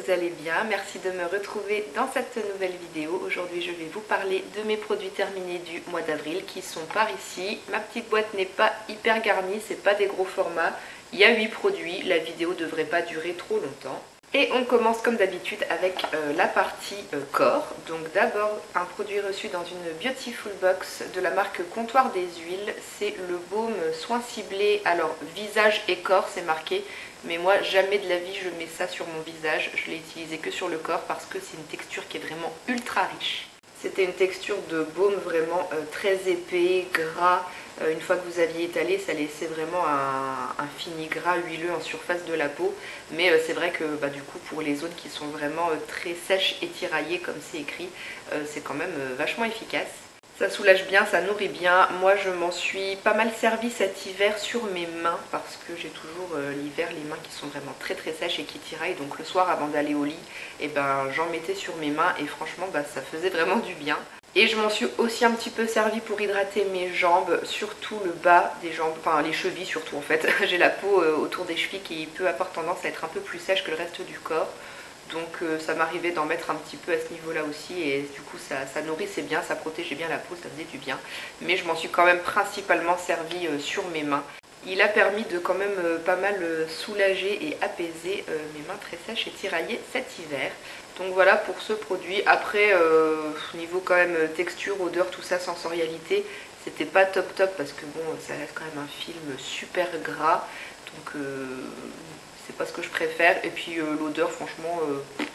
vous allez bien. Merci de me retrouver dans cette nouvelle vidéo. Aujourd'hui, je vais vous parler de mes produits terminés du mois d'avril qui sont par ici. Ma petite boîte n'est pas hyper garnie, c'est pas des gros formats. Il y a 8 produits, la vidéo ne devrait pas durer trop longtemps. Et on commence comme d'habitude avec la partie corps. Donc d'abord un produit reçu dans une Beautiful Box de la marque Comptoir des Huiles. C'est le baume soin ciblé, alors visage et corps c'est marqué. Mais moi jamais de la vie je mets ça sur mon visage. Je l'ai utilisé que sur le corps parce que c'est une texture qui est vraiment ultra riche. C'était une texture de baume vraiment très épais, gras. Une fois que vous aviez étalé, ça laissait vraiment un fini gras huileux en surface de la peau. Mais c'est vrai que du coup pour les zones qui sont vraiment très sèches et tiraillées comme c'est écrit, c'est quand même vachement efficace. Ça soulage bien, ça nourrit bien. Moi je m'en suis pas mal servi cet hiver sur mes mains parce que j'ai toujours l'hiver les mains qui sont vraiment très sèches et qui tiraillent. Donc le soir avant d'aller au lit, j'en mettais sur mes mains et franchement ça faisait vraiment du bien. Et je m'en suis aussi un petit peu servi pour hydrater mes jambes, surtout le bas des jambes, enfin les chevilles surtout en fait. J'ai la peau autour des chevilles qui peut avoir tendance à être un peu plus sèche que le reste du corps. Donc ça m'arrivait d'en mettre un petit peu à ce niveau-là aussi et du coup ça nourrissait bien, ça protégeait bien la peau, ça faisait du bien. Mais je m'en suis quand même principalement servi sur mes mains. Il a permis de quand même pas mal soulager et apaiser mes mains très sèches et tiraillées cet hiver. Donc voilà pour ce produit. Après, niveau quand même texture, odeur, tout ça, sensorialité, c'était pas top parce que bon, ça reste quand même un film super gras. Donc c'est pas ce que je préfère. Et puis l'odeur, franchement,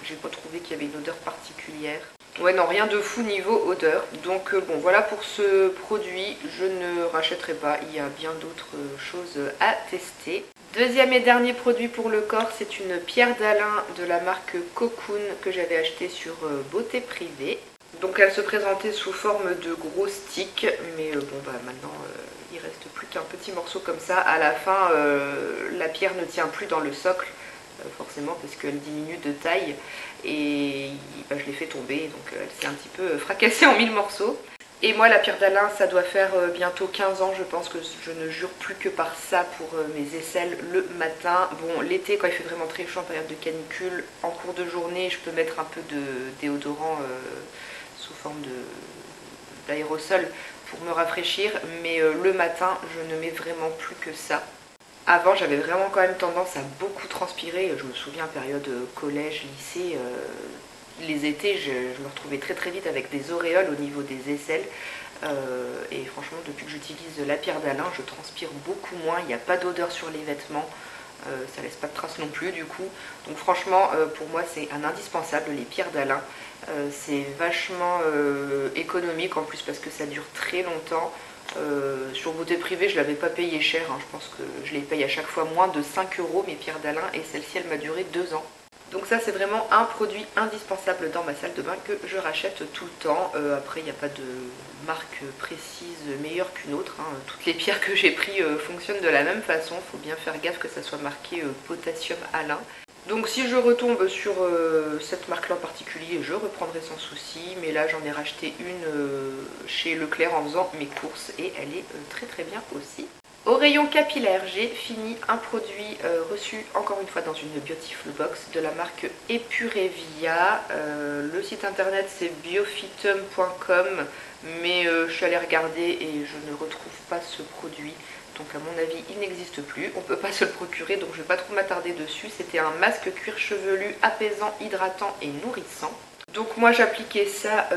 j'ai pas trouvé qu'il y avait une odeur particulière. Ouais non, rien de fou niveau odeur. Donc bon voilà pour ce produit, je ne rachèterai pas, il y a bien d'autres choses à tester. Deuxième et dernier produit pour le corps, c'est une pierre d'Alain de la marque Cocoon que j'avais acheté sur Beauté Privée. Donc elle se présentait sous forme de gros stick, mais maintenant il reste plus qu'un petit morceau comme ça. À la fin la pierre ne tient plus dans le socle. Forcément parce qu'elle diminue de taille et je l'ai fait tomber donc elle s'est un petit peu fracassée en 1000 morceaux. Et moi la pierre d'Alain ça doit faire bientôt 15 ans je pense que je ne jure plus que par ça pour mes aisselles le matin. Bon l'été quand il fait vraiment très chaud en période de canicule, en cours de journée je peux mettre un peu de déodorant sous forme d'aérosol pour me rafraîchir mais le matin je ne mets vraiment plus que ça. Avant, j'avais vraiment quand même tendance à beaucoup transpirer. Je me souviens, période collège, lycée, les étés, je me retrouvais très vite avec des auréoles au niveau des aisselles. Et franchement, depuis que j'utilise la pierre d'Alain, je transpire beaucoup moins. Il n'y a pas d'odeur sur les vêtements. Ça laisse pas de traces non plus du coup. Donc franchement, pour moi, c'est un indispensable, les pierres d'Alain. C'est vachement économique en plus parce que ça dure très longtemps. Sur Beauté Privée je l'avais pas payé cher, hein. Je pense que je les paye à chaque fois moins de 5 € mes pierres d'Alain et celle-ci elle m'a duré 2 ans. Donc ça c'est vraiment un produit indispensable dans ma salle de bain que je rachète tout le temps. Après il n'y a pas de marque précise meilleure qu'une autre, hein. Toutes les pierres que j'ai pris fonctionnent de la même façon, il faut bien faire gaffe que ça soit marqué potassium Alain. Donc si je retombe sur cette marque-là en particulier, je reprendrai sans souci. Mais là j'en ai racheté une chez Leclerc en faisant mes courses et elle est très bien aussi. Au rayon capillaire, j'ai fini un produit reçu encore une fois dans une Beautiful Box de la marque Epurevia. Le site internet c'est biophytum.com mais je suis allée regarder et je ne retrouve pas ce produit. Donc à mon avis il n'existe plus, on ne peut pas se le procurer donc je ne vais pas trop m'attarder dessus. C'était un masque cuir chevelu apaisant, hydratant et nourrissant. Donc moi j'appliquais ça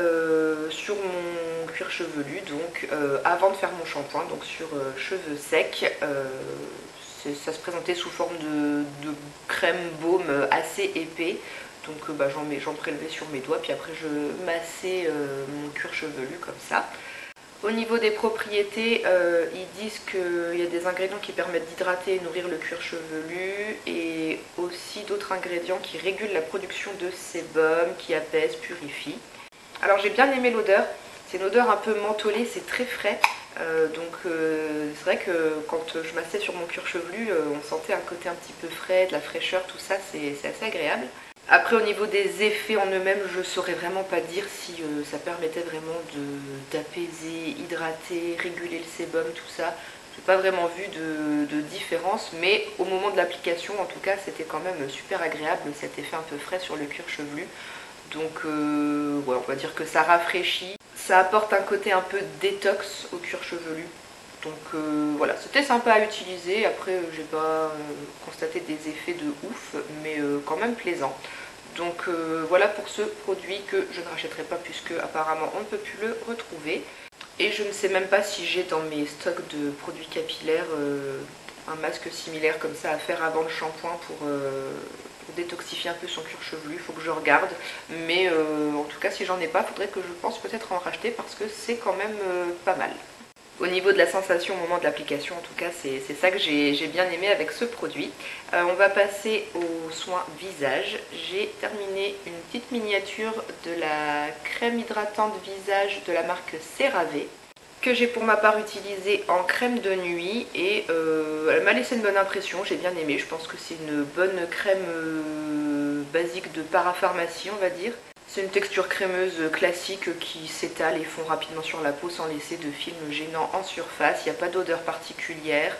sur mon cuir chevelu donc avant de faire mon shampoing, donc sur cheveux secs. Ça se présentait sous forme de crème baume assez épais. Donc j'en prélevais sur mes doigts puis après je massais mon cuir chevelu comme ça. Au niveau des propriétés, ils disent qu'il y a des ingrédients qui permettent d'hydrater et nourrir le cuir chevelu et aussi d'autres ingrédients qui régulent la production de sébum, qui apaisent, purifient. Alors j'ai bien aimé l'odeur, c'est une odeur un peu mentholée, c'est très frais. C'est vrai que quand je massais sur mon cuir chevelu, on sentait un côté un petit peu frais, de la fraîcheur, tout ça, c'est assez agréable. Après au niveau des effets en eux-mêmes, je saurais vraiment pas dire si ça permettait vraiment d'apaiser, hydrater, réguler le sébum, tout ça. j'ai pas vraiment vu de différence, mais au moment de l'application en tout cas c'était quand même super agréable, cet effet un peu frais sur le cuir chevelu. Donc ouais, on va dire que ça rafraîchit, ça apporte un côté un peu détox au cuir chevelu. Donc voilà, c'était sympa à utiliser. Après, j'ai pas constaté des effets de ouf, mais quand même plaisant. Donc voilà pour ce produit que je ne rachèterai pas puisque apparemment on ne peut plus le retrouver. Et je ne sais même pas si j'ai dans mes stocks de produits capillaires un masque similaire comme ça à faire avant le shampoing pour détoxifier un peu son cuir chevelu. Il faut que je regarde. Mais en tout cas, si j'en ai pas, il faudrait que je pense peut-être en racheter parce que c'est quand même pas mal. Au niveau de la sensation au moment de l'application, en tout cas, c'est ça que j'ai bien aimé avec ce produit. On va passer aux soins visage. J'ai terminé une petite miniature de la crème hydratante visage de la marque CeraVe, que j'ai pour ma part utilisée en crème de nuit et elle m'a laissé une bonne impression, j'ai bien aimé. Je pense que c'est une bonne crème basique de parapharmacie, on va dire. C'est une texture crémeuse classique qui s'étale et fond rapidement sur la peau sans laisser de film gênant en surface. Il n'y a pas d'odeur particulière.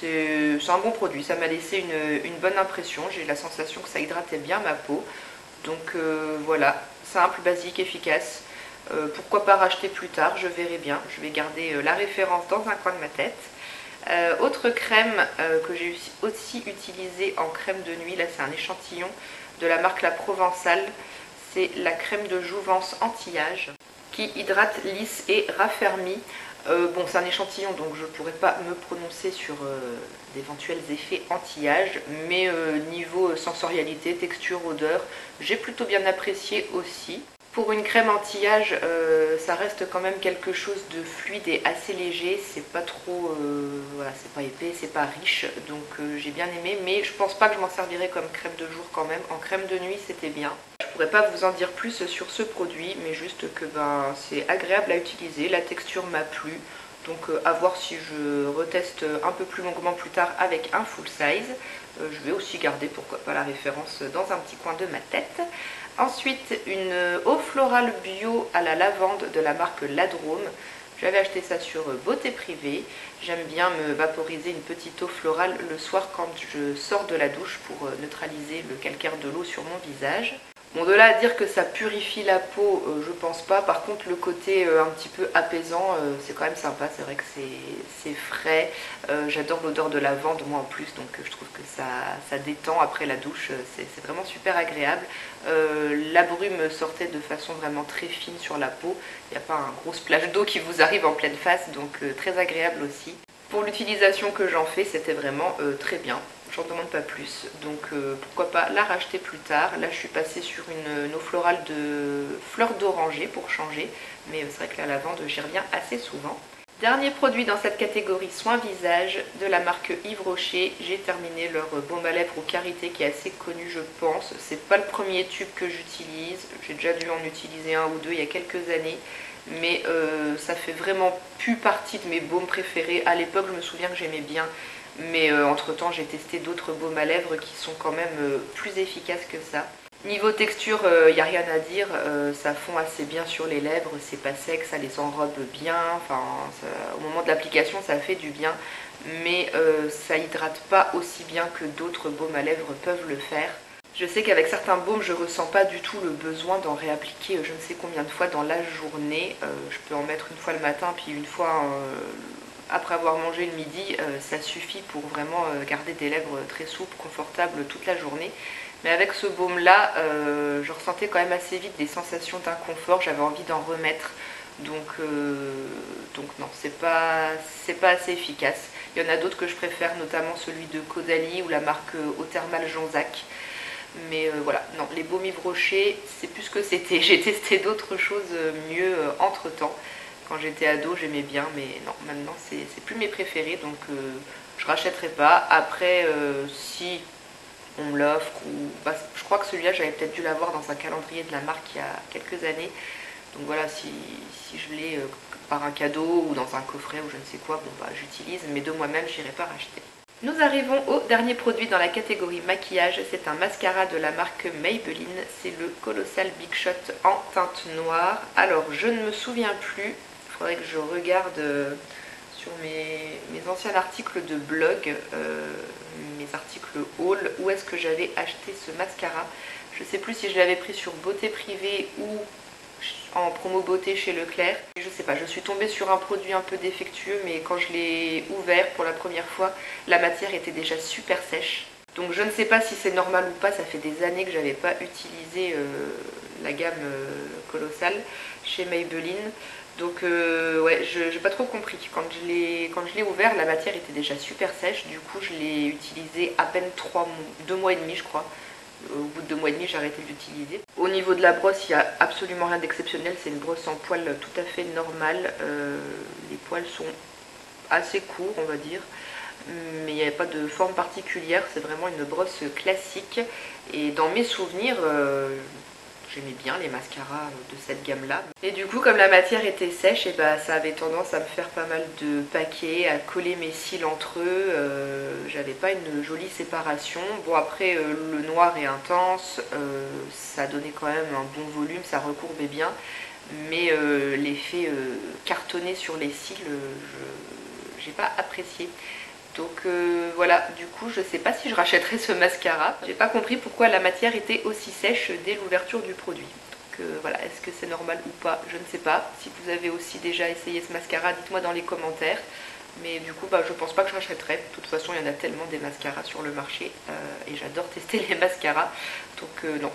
C'est un bon produit, ça m'a laissé une bonne impression. J'ai la sensation que ça hydratait bien ma peau. Donc voilà, simple, basique, efficace. Pourquoi pas racheter plus tard, je verrai bien. Je vais garder la référence dans un coin de ma tête. Autre crème que j'ai aussi utilisée en crème de nuit, là c'est un échantillon de la marque La Provençale. C'est la crème de jouvence anti-âge qui hydrate, lisse et raffermit. Bon, c'est un échantillon donc je ne pourrais pas me prononcer sur d'éventuels effets anti-âge, mais niveau sensorialité, texture, odeur, j'ai plutôt bien apprécié aussi. Pour une crème anti-âge, ça reste quand même quelque chose de fluide et assez léger. C'est pas trop, voilà, c'est pas épais, c'est pas riche, donc j'ai bien aimé. Mais je pense pas que je m'en servirai comme crème de jour quand même. En crème de nuit, c'était bien. Je pourrais pas vous en dire plus sur ce produit, mais juste que c'est agréable à utiliser. La texture m'a plu, donc à voir si je reteste un peu plus longuement plus tard avec un full size. Je vais aussi garder pourquoi pas la référence dans un petit coin de ma tête. Ensuite, une eau florale bio à la lavande de la marque Ladrome. J'avais acheté ça sur Beauté Privée. J'aime bien me vaporiser une petite eau florale le soir quand je sors de la douche pour neutraliser le calcaire de l'eau sur mon visage. Bon, de là à dire que ça purifie la peau, je pense pas. Par contre, le côté un petit peu apaisant, c'est quand même sympa. C'est vrai que c'est frais. J'adore l'odeur de lavande, moi en plus, donc je trouve que ça détend après la douche. C'est vraiment super agréable. La brume sortait de façon vraiment très fine sur la peau. Il n'y a pas un gros splash d'eau qui vous arrive en pleine face, donc très agréable aussi. Pour l'utilisation que j'en fais, c'était vraiment très bien. J'en demande pas plus, donc pourquoi pas la racheter plus tard. Là je suis passée sur une eau florale de fleurs d'oranger pour changer, mais c'est vrai que la lavande j'y reviens assez souvent. Dernier produit dans cette catégorie soins visage de la marque Yves Rocher. J'ai terminé leur baume à lèvres au karité qui est assez connu je pense. C'est pas le premier tube que j'utilise, j'ai déjà dû en utiliser un ou deux il y a quelques années. Mais ça fait vraiment plus partie de mes baumes préférés. À l'époque je me souviens que j'aimais bien. Mais entre temps j'ai testé d'autres baumes à lèvres qui sont quand même plus efficaces que ça. Niveau texture, il n'y a rien à dire, ça fond assez bien sur les lèvres, c'est pas sec, ça les enrobe bien, enfin, au moment de l'application ça fait du bien, mais ça hydrate pas aussi bien que d'autres baumes à lèvres peuvent le faire. Je sais qu'avec certains baumes, je ressens pas du tout le besoin d'en réappliquer je ne sais combien de fois dans la journée. Je peux en mettre une fois le matin, puis une fois après avoir mangé le midi, ça suffit pour vraiment garder des lèvres très souples, confortables toute la journée. Mais avec ce baume là, je ressentais quand même assez vite des sensations d'inconfort, j'avais envie d'en remettre. Donc non, c'est pas assez efficace. Il y en a d'autres que je préfère, notamment celui de Caudalie ou la marque Eau Thermale Jonzac. Mais voilà, non, les baumes Yves Rocher, c'est plus ce que c'était. J'ai testé d'autres choses mieux entre temps. Quand j'étais ado, j'aimais bien, mais non, maintenant c'est plus mes préférés, donc je rachèterai pas. Après, si on me l'offre, ou je crois que celui-là, j'avais peut-être dû l'avoir dans un calendrier de la marque il y a quelques années. Donc voilà, si je l'ai par un cadeau ou dans un coffret ou je ne sais quoi, bon j'utilise, mais de moi-même, j'irai pas racheter. Nous arrivons au dernier produit dans la catégorie maquillage, c'est un mascara de la marque Maybelline, c'est le Colossal Big Shot en teinte noire. Alors je ne me souviens plus, il faudrait que je regarde sur mes anciens articles de blog, mes articles haul, où est-ce que j'avais acheté ce mascara. Je sais plus si je l'avais pris sur Beauté Privée ou en promo beauté chez Leclerc. Je sais pas, je suis tombée sur un produit un peu défectueux, mais quand je l'ai ouvert pour la première fois, la matière était déjà super sèche. Donc je ne sais pas si c'est normal ou pas, ça fait des années que j'avais pas utilisé la gamme Colossal chez Maybelline. Donc ouais, j'ai pas trop compris. Quand je l'ai ouvert, la matière était déjà super sèche. Du coup, je l'ai utilisé à peine 2 mois et demi, je crois. Au bout de 2 mois et demi, j'ai arrêté de l'utiliser. Au niveau de la brosse, il n'y a absolument rien d'exceptionnel. C'est une brosse en poils tout à fait normale. Les poils sont assez courts, on va dire. Mais il n'y avait pas de forme particulière. C'est vraiment une brosse classique. Et dans mes souvenirs, j'aimais bien les mascaras de cette gamme-là. Et du coup, comme la matière était sèche, et bah, ça avait tendance à me faire pas mal de paquets, à coller mes cils entre eux. J'avais pas une jolie séparation. Bon, après, le noir est intense, ça donnait quand même un bon volume, ça recourbait bien. Mais l'effet cartonné sur les cils, j'ai pas apprécié. Donc voilà, du coup je sais pas si je rachèterai ce mascara. J'ai pas compris pourquoi la matière était aussi sèche dès l'ouverture du produit. Donc voilà, est-ce que c'est normal ou pas? Je ne sais pas. Si vous avez aussi déjà essayé ce mascara, dites-moi dans les commentaires. Mais du coup je pense pas que je rachèterai. De toute façon il y en a tellement des mascaras sur le marché et j'adore tester les mascaras. Donc non,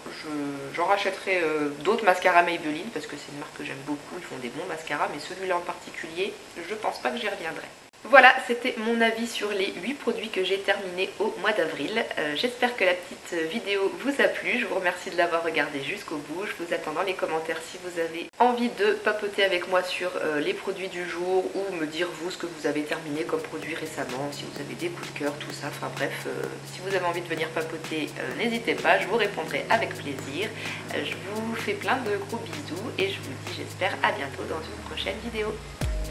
j'en rachèterai d'autres mascaras Maybelline parce que c'est une marque que j'aime beaucoup, ils font des bons mascaras, mais celui-là en particulier, je pense pas que j'y reviendrai. Voilà, c'était mon avis sur les 8 produits que j'ai terminés au mois d'avril. J'espère que la petite vidéo vous a plu. Je vous remercie de l'avoir regardée jusqu'au bout. Je vous attends dans les commentaires si vous avez envie de papoter avec moi sur les produits du jour ou me dire vous ce que vous avez terminé comme produit récemment, si vous avez des coups de cœur, tout ça. Enfin bref, si vous avez envie de venir papoter, n'hésitez pas, je vous répondrai avec plaisir. Je vous fais plein de gros bisous et je vous dis j'espère à bientôt dans une prochaine vidéo.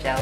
Ciao!